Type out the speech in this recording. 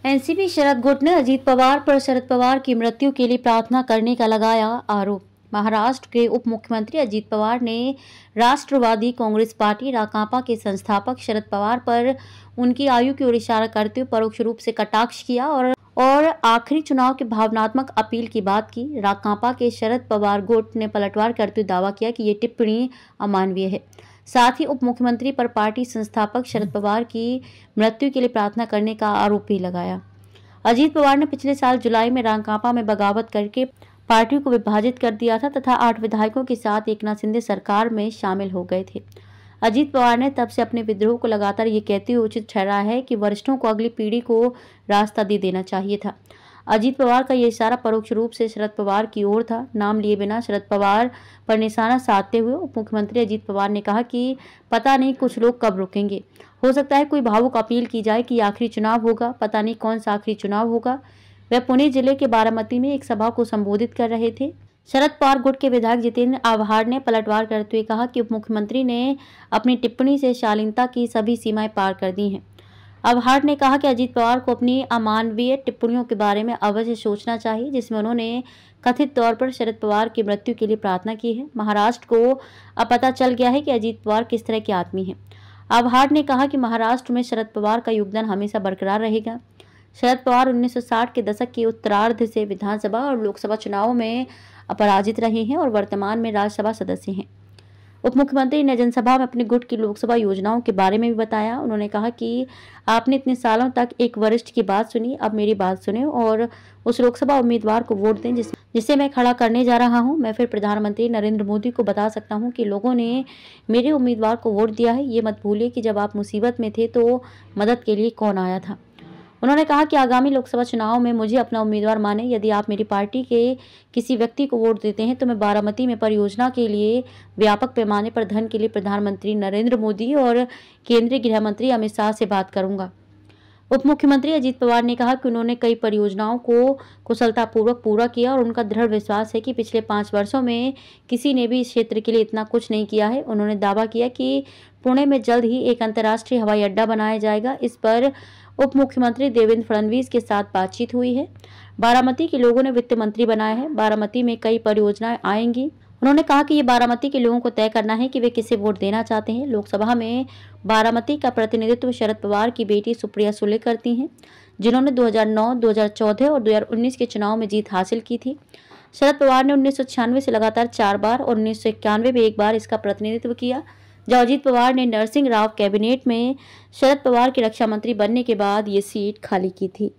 NCP शरद गुट ने अजीत पवार पर शरद पवार की मृत्यु के लिए प्रार्थना करने का लगाया आरोप। महाराष्ट्र के उप मुख्यमंत्री अजीत पवार ने राष्ट्रवादी कांग्रेस पार्टी राकांपा के संस्थापक शरद पवार पर उनकी आयु की ओर इशारा करते हुए परोक्ष रूप से कटाक्ष किया और आखिरी चुनाव के भावनात्मक अपील की बात की। राकांपा के शरद पवार गुट ने पलटवार करते हुए दावा किया कि ये टिप्पणी अमानवीय है। साथ ही उप मुख्यमंत्री पर पार्टी संस्थापक शरद पवार की मृत्यु के लिए प्रार्थना करने का आरोप भी लगाया। अजीत पवार ने पिछले साल जुलाई में राकांपा में बगावत करके पार्टी को विभाजित कर दिया था तथा 8 विधायकों के साथ एकनाथ शिंदे सरकार में शामिल हो गए थे। अजीत पवार ने तब से अपने विद्रोह को लगातार ये कहते हुए उचित ठहराया है कि वरिष्ठों को अगली पीढ़ी को रास्ता दे देना चाहिए था। अजीत पवार का ये इशारा परोक्ष रूप से शरद पवार की ओर था। नाम लिए बिना शरद पवार पर निशाना साधते हुए उप मुख्यमंत्री अजीत पवार ने कहा कि पता नहीं कुछ लोग कब रुकेंगे। हो सकता है कोई भावुक अपील की जाए कि आखिरी चुनाव होगा, पता नहीं कौन सा आखिरी चुनाव होगा। वह पुणे जिले के बारामती में एक सभा को संबोधित कर रहे थे। शरद पवार गुट के विधायक जितेंद्र आव्हाड ने पलटवार करते हुए कहा कि उप मुख्यमंत्री ने अपनी टिप्पणी से शालीनता की सभी सीमाएं पार कर दी हैं। आव्हाड ने कहा कि अजीत पवार को अपनी अमानवीय टिप्पणियों के बारे में अवश्य सोचना चाहिए, जिसमें उन्होंने कथित तौर पर शरद पवार की मृत्यु के लिए प्रार्थना की है। महाराष्ट्र को अब पता चल गया है कि अजीत पवार किस तरह के आदमी हैं। आव्हाड ने कहा कि महाराष्ट्र में शरद पवार का योगदान हमेशा बरकरार रहेगा। शरद पवार 1960 के दशक के उत्तरार्ध से विधानसभा और लोकसभा चुनावों में अपराजित रहे हैं और वर्तमान में राज्यसभा सदस्य हैं। उप मुख्यमंत्री ने जनसभा में अपने गुट की लोकसभा योजनाओं के बारे में भी बताया। उन्होंने कहा कि आपने इतने सालों तक एक वरिष्ठ की बात सुनी, अब मेरी बात सुने और उस लोकसभा उम्मीदवार को वोट दें जिसे मैं खड़ा करने जा रहा हूं। मैं फिर प्रधानमंत्री नरेंद्र मोदी को बता सकता हूं कि लोगों ने मेरे उम्मीदवार को वोट दिया है। ये मत भूलिए कि जब आप मुसीबत में थे तो मदद के लिए कौन आया था। उन्होंने कहा कि आगामी लोकसभा चुनाव में मुझे अपना उम्मीदवार माने। यदि आप मेरी पार्टी के किसी व्यक्ति को वोट देते हैं तो मैं बारामती में परियोजना के लिए व्यापक पैमाने पर धन के लिए प्रधानमंत्री नरेंद्र मोदी और केंद्रीय गृह मंत्री अमित शाह से बात करूंगा। उप मुख्यमंत्री अजीत पवार ने कहा कि उन्होंने कई परियोजनाओं को कुशलतापूर्वक पूरा किया और उनका दृढ़ विश्वास है कि पिछले 5 वर्षों में किसी ने भी इस क्षेत्र के लिए इतना कुछ नहीं किया है। उन्होंने दावा किया कि पुणे में जल्द ही एक अंतर्राष्ट्रीय हवाई अड्डा बनाया जाएगा। इस पर उप मुख्यमंत्री देवेंद्र फडणवीस के साथ बातचीत हुई है। बारामती के लोगों ने वित्त मंत्री बनाया है। बारामती में कई परियोजनाएं आएंगी। उन्होंने कहा कि ये बारामती के लोगों को तय करना है कि वे किसे वोट देना चाहते हैं। लोकसभा में बारामती का प्रतिनिधित्व शरद पवार की बेटी सुप्रिया सुले करती हैं, जिन्होंने 2009, 2014 और 2019 के चुनाव में जीत हासिल की थी। शरद पवार ने 1996 से लगातार 4 बार और 1991 में 1 बार इसका प्रतिनिधित्व किया। जब अजीत पवार ने नरसिंह राव कैबिनेट में शरद पवार के रक्षा मंत्री बनने के बाद ये सीट खाली की थी।